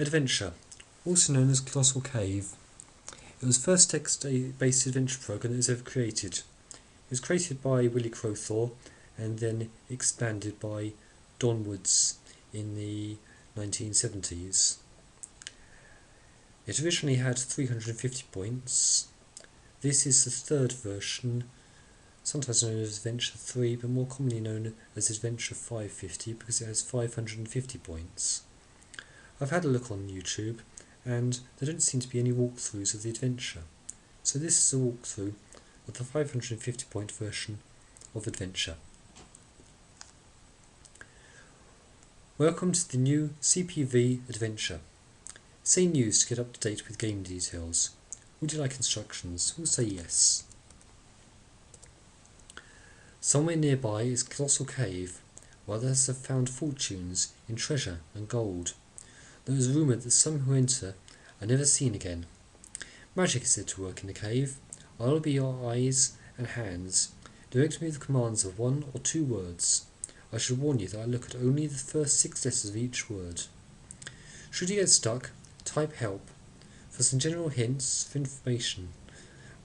Adventure, also known as Colossal Cave. It was the first text-based adventure program that was ever created. It was created by Willie Crowthaw and then expanded by Don Woods in the 1970s. It originally had 350 points. This is the third version, sometimes known as Adventure 3, but more commonly known as Adventure 550 because it has 550 points. I've had a look on YouTube and there don't seem to be any walkthroughs of the adventure. So this is a walkthrough of the 550 point version of Adventure. Welcome to the new CPV Adventure. Say news to get up to date with game details. Would you like instructions? We'll say yes. Somewhere nearby is Colossal Cave, where others have found fortunes in treasure and gold. There is rumoured that some who enter are never seen again. Magic is said to work in the cave. I will be your eyes and hands. Direct me with commands of 1 or 2 words. I should warn you that I look at only the first 6 letters of each word. Should you get stuck, type help. For some general hints for information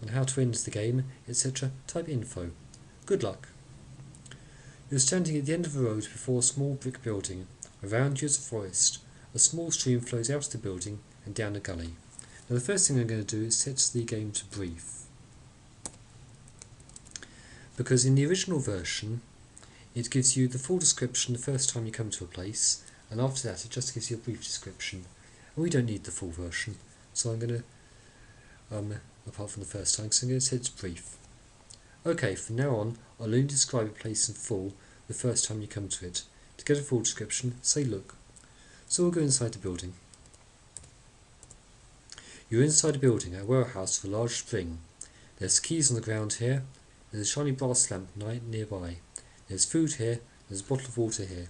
on how to end the game, etc., type info. Good luck. You are standing at the end of a road before a small brick building. Around you is a forest. A small stream flows out of the building and down a gully. Now the first thing I'm going to do is set the game to brief. Because in the original version it gives you the full description the first time you come to a place, and after that it just gives you a brief description. And we don't need the full version, so I'm going to, apart from the first time, so I'm going to set it to brief. Okay, from now on I'll only describe a place in full the first time you come to it. To get a full description, say look. So we'll go inside the building. You're inside a building, a warehouse with a large spring. There's keys on the ground here. There's a shiny brass lamp nearby. There's food here. There's a bottle of water here.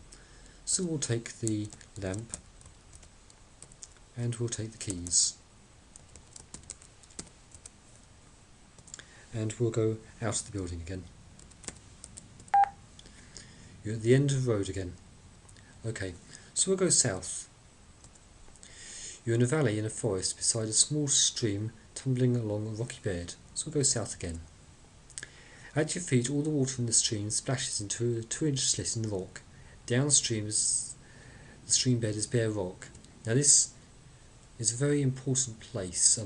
So we'll take the lamp and we'll take the keys. And we'll go out of the building again. You're at the end of the road again. Okay. So we'll go south. You're in a valley in a forest beside a small stream tumbling along a rocky bed, so we'll go south again. At your feet all the water in the stream splashes into a 2-inch slit in the rock. Downstream the stream bed is bare rock. Now this is a very important place,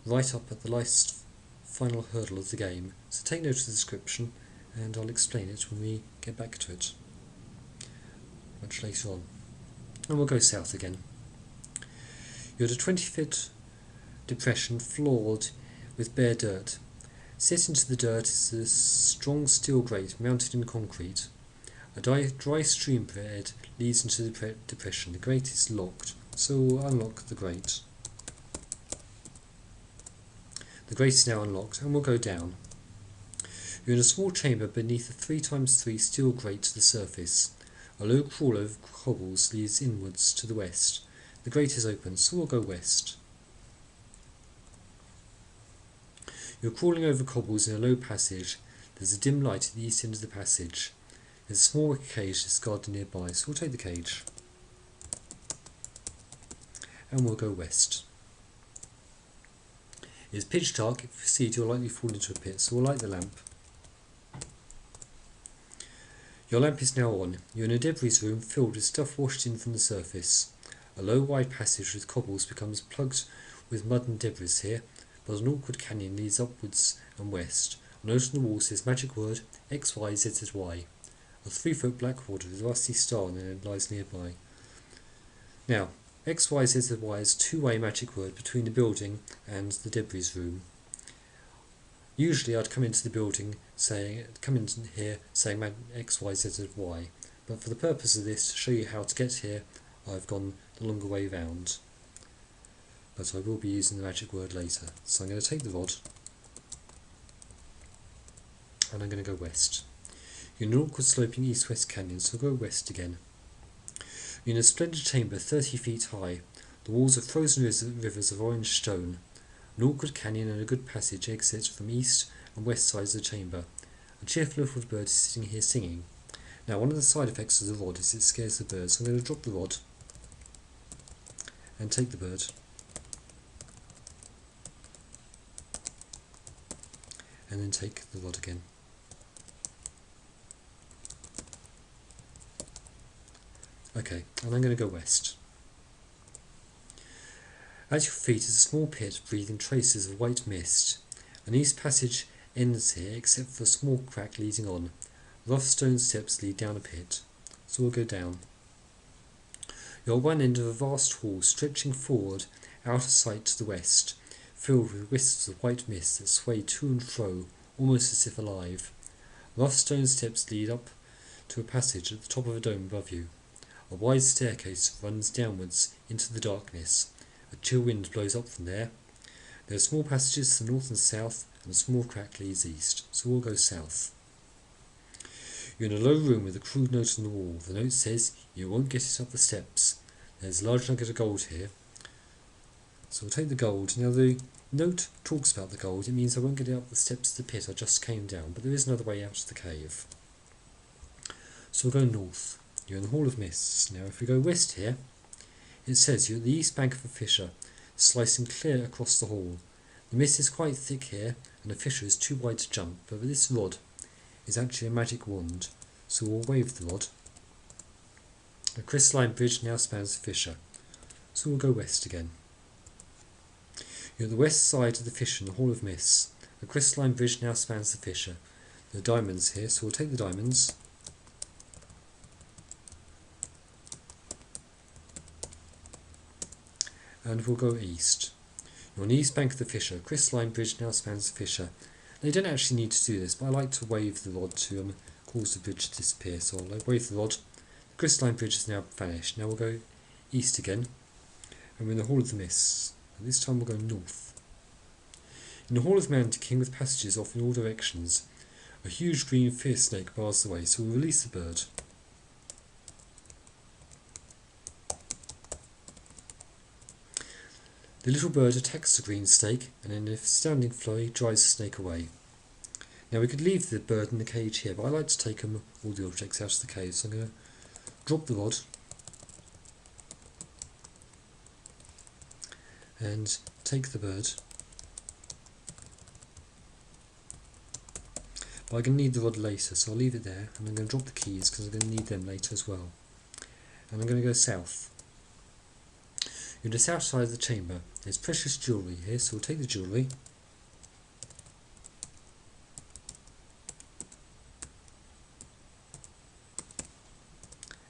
right up at the last final hurdle of the game, so take note of the description and I'll explain it when we get back to it much later on. And we'll go south again. You're at a 20-foot depression floored with bare dirt. Set into the dirt is a strong steel grate mounted in concrete. A dry stream bed leads into the depression. The grate is locked, so we'll unlock the grate. The grate is now unlocked and we'll go down. You're in a small chamber beneath a 3x3 steel grate to the surface. A low crawl over cobbles leads inwards to the west. The grate is open, so we'll go west. You're crawling over cobbles in a low passage. There's a dim light at the east end of the passage. There's a small wicker cage discarded nearby, so we'll take the cage. And we'll go west. It's pitch dark. If you proceed, you'll likely fall into a pit, so we'll light the lamp. Your lamp is now on. You're in a debris room filled with stuff washed in from the surface. A low wide passage with cobbles becomes plugged with mud and debris here, but an awkward canyon leads upwards and west. A note on the wall says magic word XYZZY. A 3-foot black water with a rusty star on it lies nearby. Now, XYZZY is a 2-way magic word between the building and the debris room. Usually I'd come into the building saying XYZZY, but for the purpose of this, to show you how to get here, I've gone the longer way round. But I will be using the magic word later. So I'm going to take the rod and I'm going to go west. You're in an awkward sloping east-west canyon, so I'll go west again. You're in a splendid chamber 30 feet high. The walls are frozen rivers of orange stone. An awkward canyon and a good passage exit from east and west sides of the chamber. A cheerful little bird is sitting here singing. Now one of the side effects of the rod is it scares the birds, so I'm going to drop the rod and take the bird. And then take the rod again. Okay, and I'm going to go west. At your feet is a small pit breathing traces of white mist. An east passage ends here except for a small crack leading on. Rough stone steps lead down a pit, so we'll go down. You're at one end of a vast hall stretching forward out of sight to the west, filled with wisps of white mist that sway to and fro, almost as if alive. Rough stone steps lead up to a passage at the top of a dome above you. A wide staircase runs downwards into the darkness. A chill wind blows up from there. There are small passages to the north and south, and a small crack leads east, so we'll go south. You're in a low room with a crude note on the wall. The note says you won't get it up the steps. There's a large nugget of gold here, so we'll take the gold. Now the note talks about the gold. It means I won't get it up the steps of the pit I just came down, but there is another way out of the cave. So we'll go north. You're in the Hall of Mists. Now if we go west here, it says you're at the east bank of a fissure, slicing clear across the hall. The mist is quite thick here, and the fissure is too wide to jump, but this rod is actually a magic wand, so we'll wave the rod. A crystalline bridge now spans the fissure, so we'll go west again. You're at the west side of the fissure in the Hall of Mists. A crystalline bridge now spans the fissure. There are diamonds here, so we'll take the diamonds. And we'll go east. You're on the east bank of the fissure. A crystalline bridge now spans the fissure. Now you don't actually need to do this, but I like to wave the rod to cause the bridge to disappear. So I'll wave the rod. The crystalline bridge has now vanished. Now we'll go east again. And we're in the Hall of the Mists. And this time we'll go north. In the Hall of Mantiking, with passages off in all directions, a huge green fierce snake bars the way, so we'll release the bird. The little bird attacks the green snake, and in a standing flurry drives the snake away. Now we could leave the bird in the cage here, but I like to take all the objects out of the cave, so I'm going to drop the rod and take the bird. But I'm going to need the rod later, so I'll leave it there, and I'm going to drop the keys because I'm going to need them later as well. And I'm going to go south. You're on the south side of the chamber. There's precious jewellery here, so we'll take the jewellery.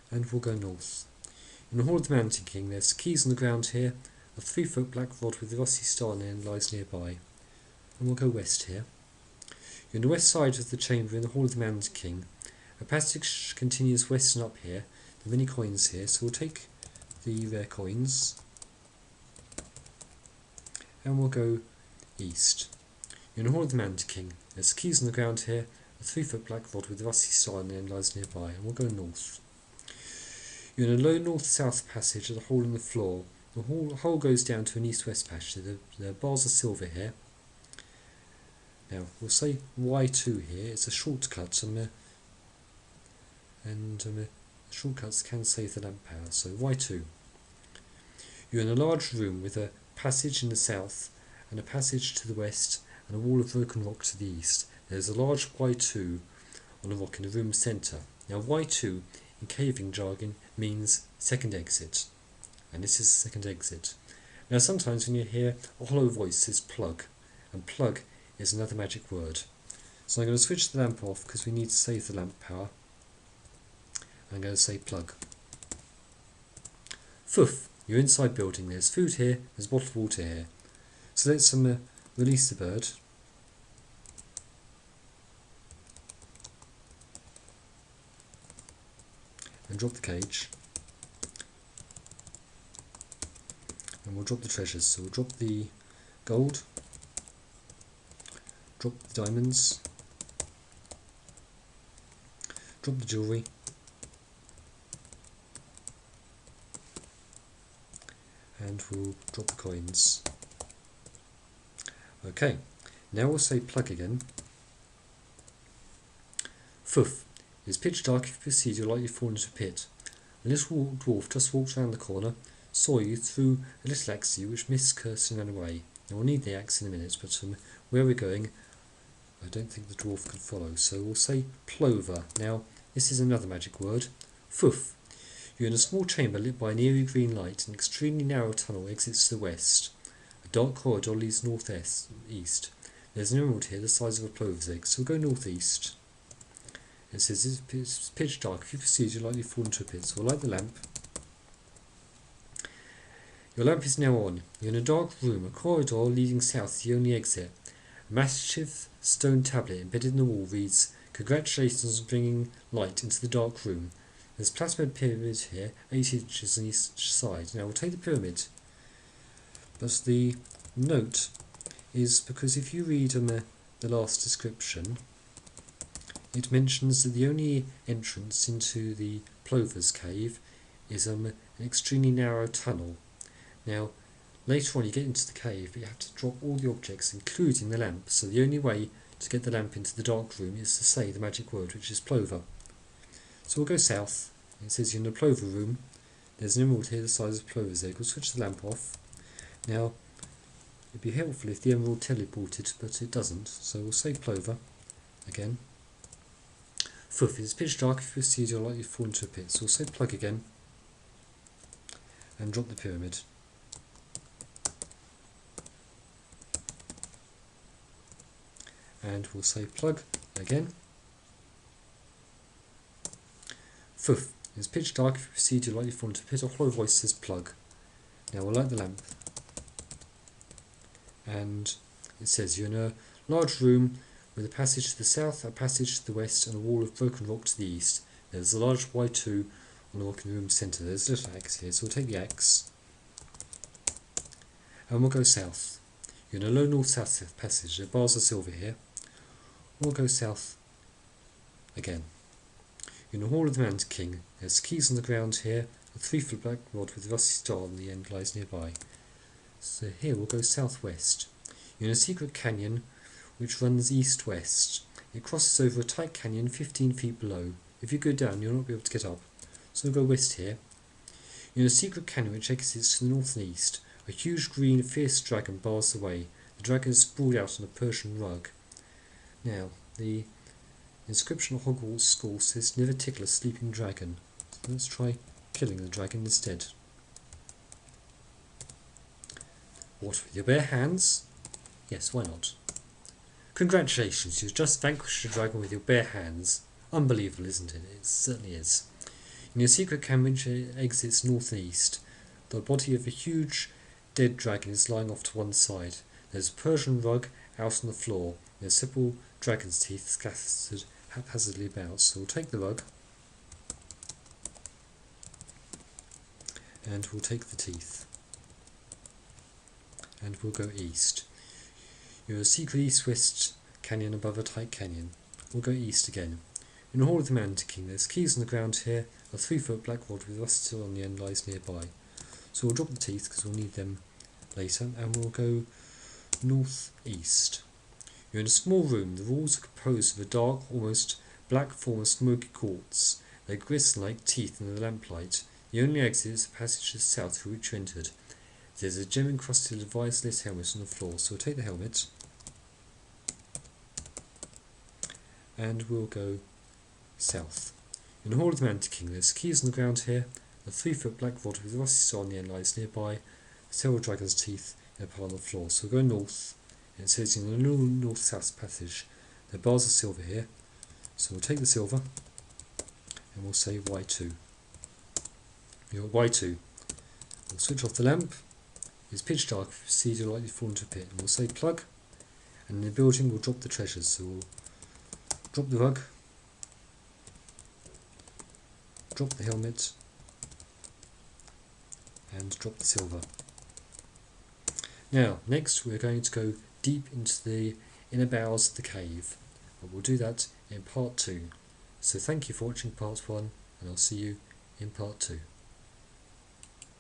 And we'll go north. In the Hall of the Mantiking, there's keys on the ground here. A 3-foot black rod with the rusty star on end lies nearby. And we'll go west here. You're on the west side of the chamber in the Hall of the Mantiking. A passage continues west and up here. There are many coins here, so we'll take the rare coins. And we'll go east. You're in the Hall of the Mantiking. There's keys on the ground here. A 3-foot black rod with the rusty star on end lies nearby. And we'll go north. You're in a low north-south passage at a hole in the floor. The hole goes down to an east-west passage. The bars of silver here. Now, we'll say Y2 here. It's a shortcut, and shortcuts can save the lamp power. So Y2. You're in a large room with a passage in the south, and a passage to the west, and a wall of broken rock to the east. There's a large Y2 on a rock in the room's centre. Now, Y2 in caving jargon means second exit, and this is the second exit. Now, sometimes when you hear a hollow voice says plug, and plug is another magic word. So I'm going to switch the lamp off because we need to save the lamp power. I'm going to say plug. Foof, you're inside building. There's food here, there's bottled water here. So let's release the bird. And drop the cage. And we'll drop the treasures. So we'll drop the gold. Drop the diamonds. Drop the jewellery. And we'll drop the coins. Okay, now we'll say plug again. Foof. It's pitch dark. If you proceed, you'll likely fall into a pit. A little dwarf just walked round the corner, saw you, threw a little axe at you, which missed Kirsten and ran away. Now we'll need the axe in a minute, but where we're going, I don't think the dwarf can follow, so we'll say plover. Now, this is another magic word. Foof. You're in a small chamber lit by an eerie green light. An extremely narrow tunnel exits to the west. A dark corridor leads north-east. There's an emerald here the size of a plover's egg, so we'll go north-east. It says it's pitch dark. If you proceed, you'll likely fall into a pit, so we'll light the lamp. Your lamp is now on. You're in a dark room. A corridor leading south is the only exit. A massive stone tablet embedded in the wall reads, "Congratulations on bringing light into the dark room. There's a plasmid pyramid here, 8 inches on each side." Now we'll take the pyramid. But the note is because if you read the last description, it mentions that the only entrance into the plover's cave is an extremely narrow tunnel. Now, later on you get into the cave, but you have to drop all the objects, including the lamp. So the only way to get the lamp into the dark room is to say the magic word, which is plover. So we'll go south. It says you're in the plover room. There's an emerald here the size of a plover's egg. We'll switch the lamp off. Now, it'd be helpful if the emerald teleported, but it doesn't. So we'll say plover again. Foof. It's pitch dark. If you proceed, you're likely to fall into a pit. So we'll say plug again. And drop the pyramid. And we'll say plug again. Foof. It's pitch dark. If you proceed, you're likely to fall into a pit. A hollow voice says plug. Now we'll light the lamp. And it says you're in a large room with a passage to the south, a passage to the west, and a wall of broken rock to the east. There's a large Y2 on the rock in the room centre. There's a little axe here, so we'll take the axe. And we'll go south. You're in a low north-south passage. The bars are silver here. We'll go south again. You're in the Hall of the Mountain King. There's keys on the ground here. A 3-foot black rod with a rusty star on the end lies nearby. So here we'll go southwest. You're in a secret canyon which runs east-west. It crosses over a tight canyon 15 feet below. If you go down, you'll not be able to get up. So we'll go west here. You're in a secret canyon which exits to the north and east. A huge green fierce dragon bars the way. The dragon is sprawled out on a Persian rug. Now, the inscription on Hogwarts School says never tickle a sleeping dragon. So let's try killing the dragon instead. What, with your bare hands? Yes, why not? Congratulations, you've just vanquished a dragon with your bare hands. Unbelievable, isn't it? It certainly is. In your secret canyon which exits north and east, the body of a huge dead dragon is lying off to one side. There's a Persian rug out on the floor. There's several dragon's teeth scattered haphazardly about. So we'll take the rug. And we'll take the teeth. And we'll go east. You're in a secret east-west canyon above a tight canyon. We'll go east again. In the Hall of the Mountain King, there's keys on the ground here. A 3-foot black rod with rust still on the end lies nearby. So we'll drop the teeth because we'll need them later, and we'll go north-east. You're in a small room. The walls are composed of a dark, almost black form of smoky quartz. They glisten like teeth in the lamplight. The only exit is the passage to the south through which you entered. There's a gem-encrusted advice-lit helmet on the floor, so we'll take the helmet. And we'll go south. In the Hall of the Mountain King, there's keys on the ground here. A 3-foot black rod with a rusty star on the end lies nearby. Several dragon's teeth in a pile on the floor. So we'll go north. And it says in the north-south passage. The bars are silver here. So we'll take the silver. And we'll say Y2. You're at Y2. We'll switch off the lamp. It's pitch dark. If you proceed, you're likely to fall into a pit. And we'll say plug. And in the building, we'll drop the treasures. So we'll drop the rug. Drop the helmet. And drop the silver. Now, next we're going to go deep into the inner bowels of the cave. But we'll do that in part 2. So thank you for watching part 1, and I'll see you in part 2.